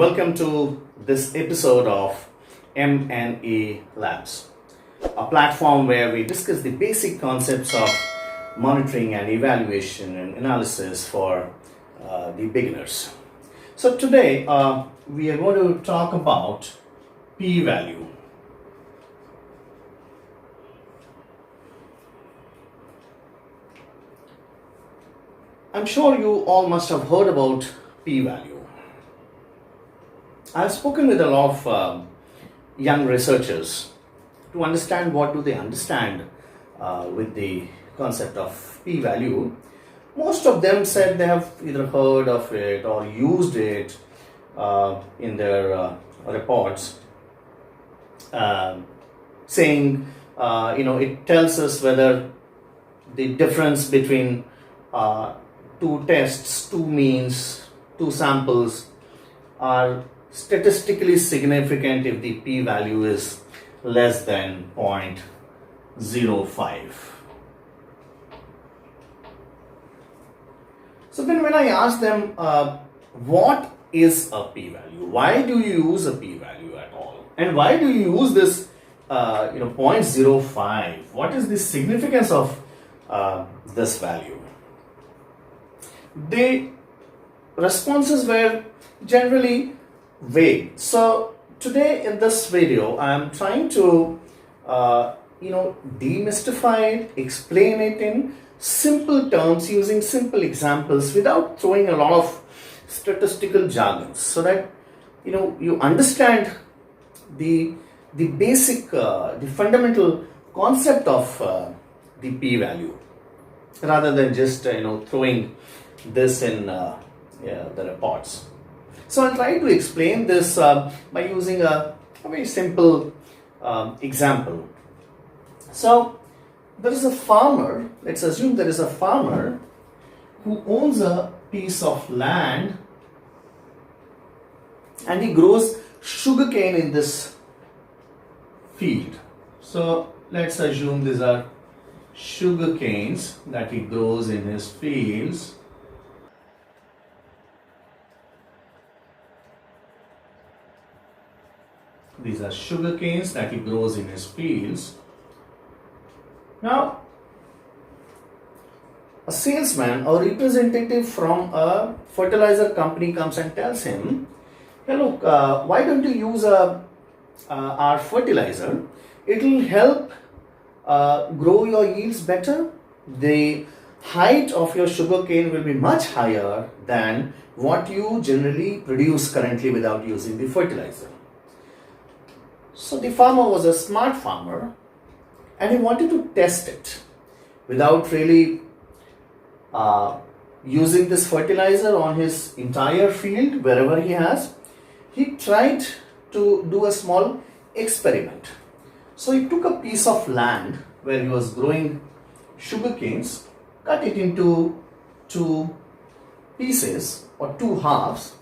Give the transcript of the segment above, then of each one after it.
welcome to this episode of M&E Labs, a platform where we discuss the basic concepts of monitoring and evaluation and analysis for the beginners. So today we are going to talk about p-value. I'm sure you all must have heard about p-value. I've spoken with a lot of young researchers to understand what do they understand with the concept of p-value. Most of them said they have either heard of it or used it in their reports, saying it tells us whether the difference between two tests, two means, two samples are statistically significant if the p-value is less than 0.05. So then when I asked them what is a p-value, why do you use a p-value at all, and why do you use this 0.05, what is the significance of this value? The responses were generally vague. So today in this video I am trying to demystify it, explain it in simple terms using simple examples without throwing a lot of statistical jargons, so that you understand the basic the fundamental concept of the p-value, rather than just throwing this in the reports. So I'll try to explain this by using a very simple example. So there is a farmer, let's assume there is a farmer who owns a piece of land and he grows sugarcane in this field. So let's assume these are sugarcanes that he grows in his fields. These are sugarcanes that he grows in his fields. Now, a salesman or representative from a fertilizer company comes and tells him, hey look, why don't you use our fertilizer? It will help grow your yields better. The height of your sugarcane will be much higher than what you generally produce currently without using the fertilizer. So the farmer was a smart farmer and he wanted to test it without really using this fertilizer on his entire field wherever he has. He tried to do a small experiment. So he took a piece of land where he was growing sugarcanes, cut it into two pieces or two halves.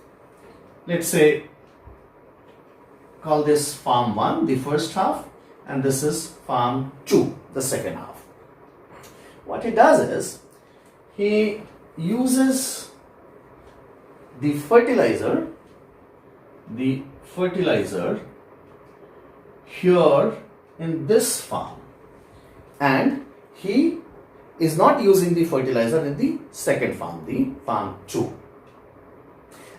Let's say call this farm 1, the first half, and this is farm 2, the second half. What he does is he uses the fertilizer here in this farm, and he is not using the fertilizer in the second farm, the farm 2,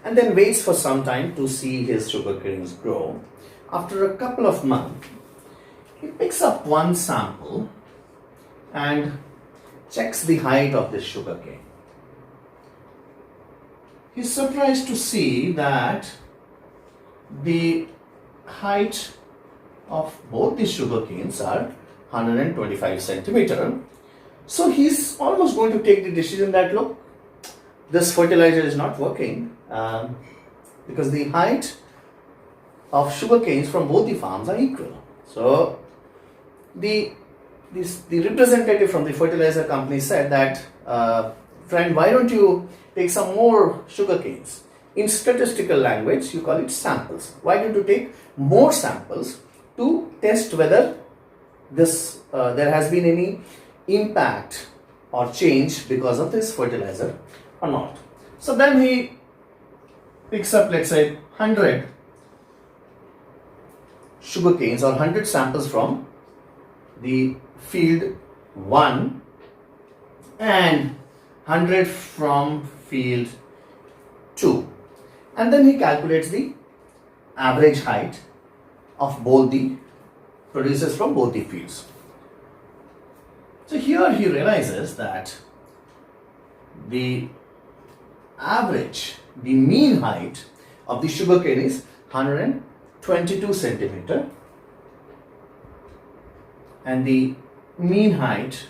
and then waits for some time to see his sugarcanes grow. After a couple of months, he picks up one sample and checks the height of this sugarcane. He's surprised to see that the height of both the sugarcanes are 125 centimeter. So he's almost going to take the decision that look, this fertilizer is not working because the height of sugarcanes from both the farms are equal. So the representative from the fertilizer company said that, friend, why don't you take some more sugarcanes? In statistical language, you call it samples. Why don't you take more samples to test whether this there has been any impact or change because of this fertilizer or not? So then he picks up, let's say, 100 sugar canes or 100 samples from the field 1 and 100 from field 2, and then he calculates the average height of both the producers from both the fields. So here he realizes that the average, the mean height of the sugarcane is 122 centimeter, and the mean height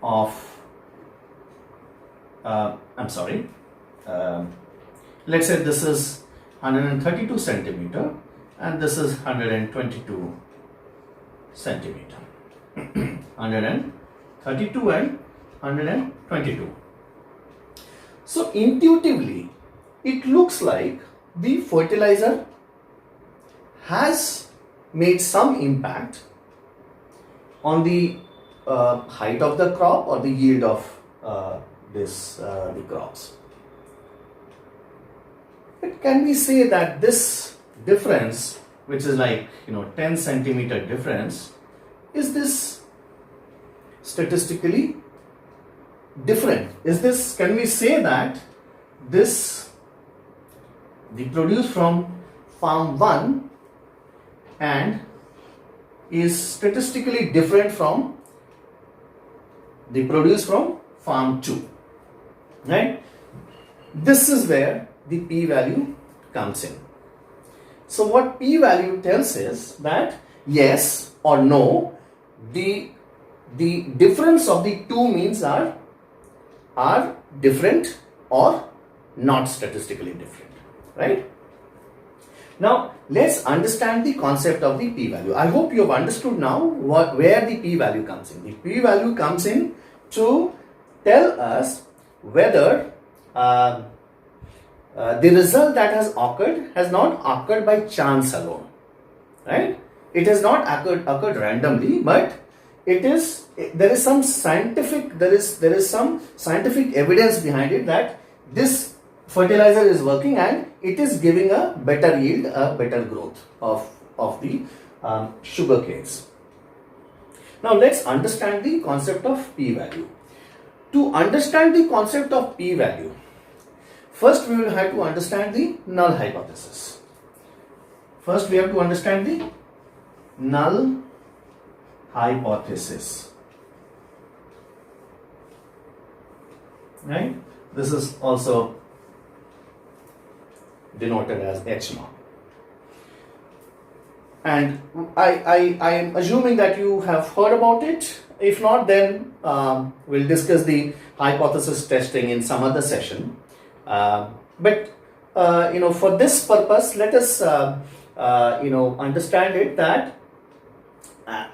of let's say this is 132 centimeter and this is 122 centimeter. 132 and 122. So intuitively it looks like the fertilizer has made some impact on the height of the crop or the yield of the crops. But can we say that this difference, which is like 10 centimeter difference, is this statistically different? Can we say that the produce from farm 1 and is statistically different from the produce from farm 2, right? This is where the p-value comes in. So what p-value tells is that yes or no, the difference of the two means are different or not statistically different, right? Now let's understand the concept of the p-value. I hope you have understood now where the p-value comes in. The p-value comes in to tell us whether the result that has occurred has not occurred by chance alone, right? It has not occurred randomly, but there is some scientific evidence behind it that this fertilizer is working and it is giving a better yield, a better growth of the sugar canes. Now let's understand the concept of p-value. To understand the concept of p-value, first we will have to understand the null hypothesis. First we have to understand the null hypothesis, right? This is also denoted as H naught. And I am assuming that you have heard about it. If not, then we'll discuss the hypothesis testing in some other session. But for this purpose, let us understand it that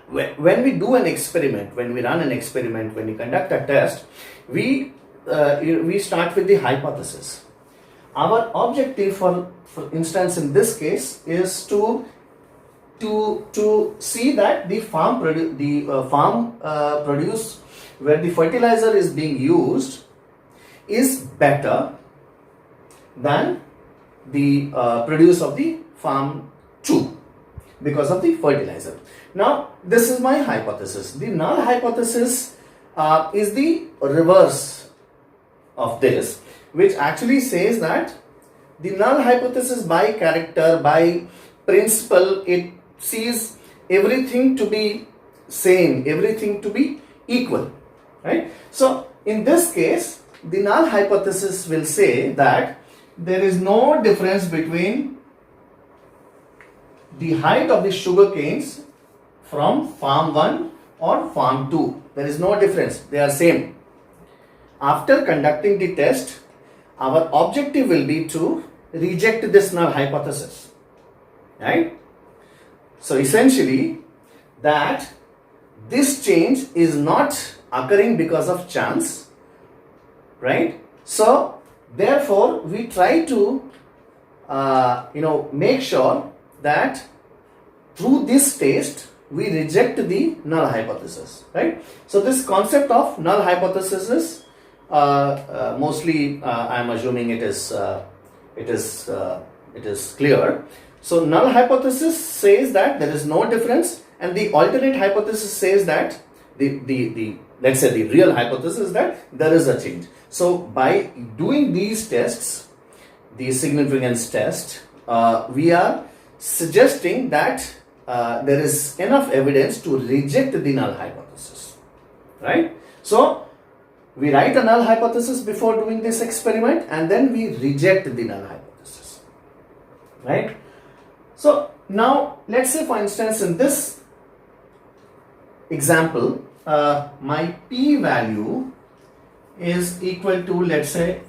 when we do an experiment, when we run an experiment, when we conduct a test, we start with the hypothesis. Our objective, for instance, in this case, is to see that the farm produce where the fertilizer is being used is better than the produce of the farm 2 because of the fertilizer. Now this is my hypothesis. The null hypothesis is the reverse of this, which actually says that the null hypothesis by character, by principle, it sees everything to be same, everything to be equal, right? So in this case, the null hypothesis will say that there is no difference between the height of the sugar canes from farm 1 or farm 2. There is no difference, they are same. After conducting the test, our objective will be to reject this null hypothesis, right? So essentially, that this change is not occurring because of chance, right? So therefore we try to make sure that through this test we reject the null hypothesis, right? So this concept of null hypothesis is mostly I am assuming it it is clear. So null hypothesis says that there is no difference, and the alternate hypothesis says that let's say the real hypothesis is that there is a change. So by doing these tests, the significance test, we are suggesting that there is enough evidence to reject the null hypothesis, right? So we write a null hypothesis before doing this experiment, and then we reject the null hypothesis, right? So now let's say, for instance, in this example, my p-value is equal to, let's say,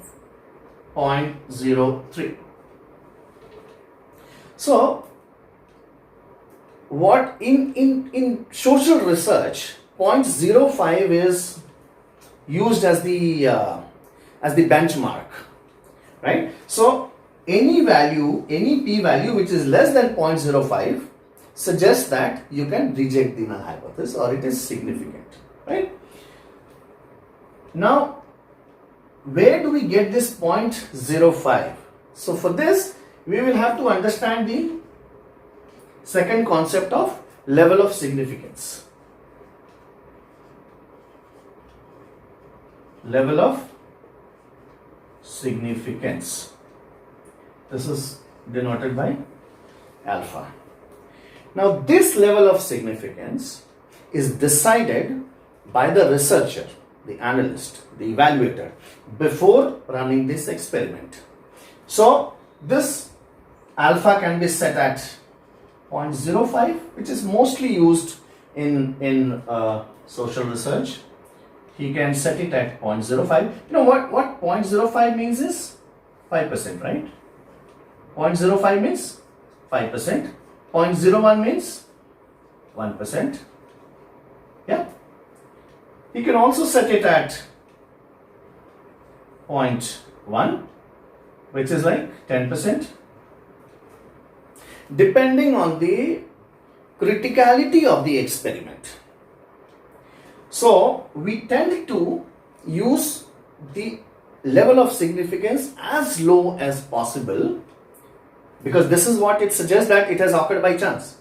0.03. So what in social research, 0.05 is used as the benchmark, right? So any value, any p-value which is less than 0.05 suggests that you can reject the null hypothesis or it is significant, right? Now, where do we get this 0.05? So for this, we will have to understand the second concept of level of significance. Level of significance. This is denoted by alpha. Now, this level of significance is decided by the researcher, the analyst, the evaluator, before running this experiment. So this alpha can be set at 0.05, which is mostly used in social research. He can set it at 0.05. You know what 0.05 means is 5%, right? 0.05 means 5%. 0.01 means 1%. Yeah. He can also set it at 0.1, which is like 10%. Depending on the criticality of the experiment. So we tend to use the level of significance as low as possible, because this is what it suggests, that it has occurred by chance,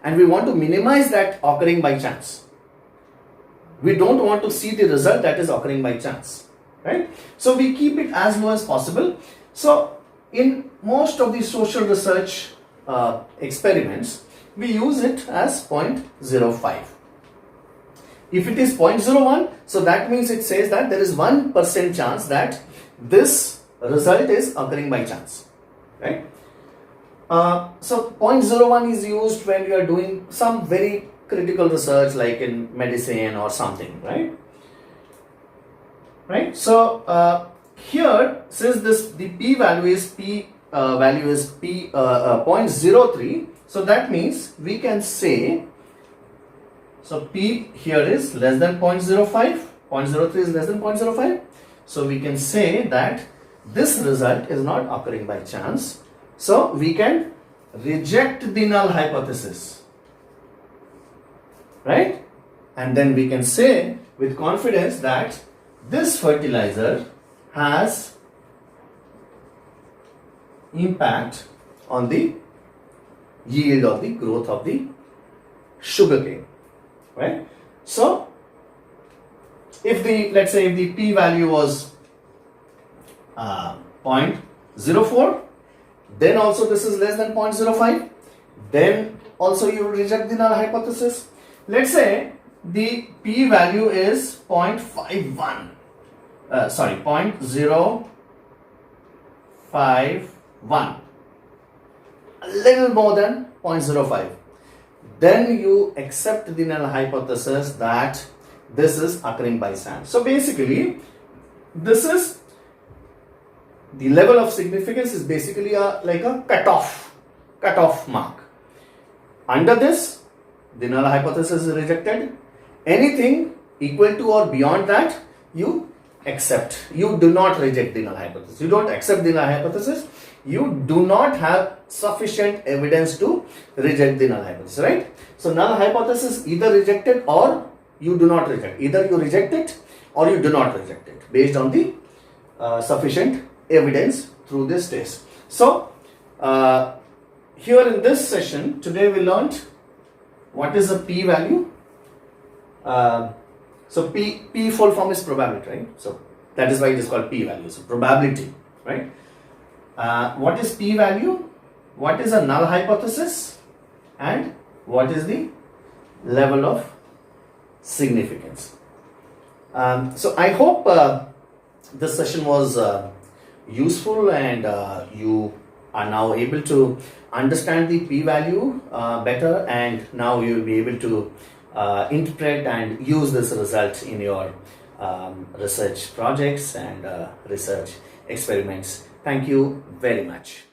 and we want to minimize that occurring by chance. We don't want to see the result that is occurring by chance, right? So we keep it as low as possible. So in most of the social research experiments, we use it as 0.05. If it is 0.01, so that means it says that there is 1% chance that this result is occurring by chance, right? So 0.01 is used when you are doing some very critical research, like in medicine or something, right? Right. So here, since the p-value is 0.03, so that means we can say, so p here is less than 0.05, 0.03 is less than 0.05. So we can say that this result is not occurring by chance. So we can reject the null hypothesis, right? And then we can say with confidence that this fertilizer has impact on the yield or the growth of the sugarcane, right? So if let's say if the p-value was 0.04, then also this is less than 0.05, then also you reject the null hypothesis. Let's say the p-value is 0.51, 0.051, a little more than 0.05. Then you accept the null hypothesis that this is occurring by chance. So basically, this is the level of significance is basically like a cutoff mark. Under this, the null hypothesis is rejected. Anything equal to or beyond that, you accept. You do not reject the null hypothesis. You don't accept the null hypothesis. You do not have sufficient evidence to reject the null hypothesis, right? So null hypothesis either rejected or you do not reject. Either you reject it or you do not reject it based on the sufficient evidence through this test. So here in this session today we learned what is a p-value. So p full form is probability, right? So that is why it is called p-value. So probability, right? What is p-value? What is a null hypothesis? And what is the level of significance? So I hope this session was useful, and you are now able to understand the p-value better, and now you will be able to interpret and use this result in your research projects and research experiments. Thank you very much.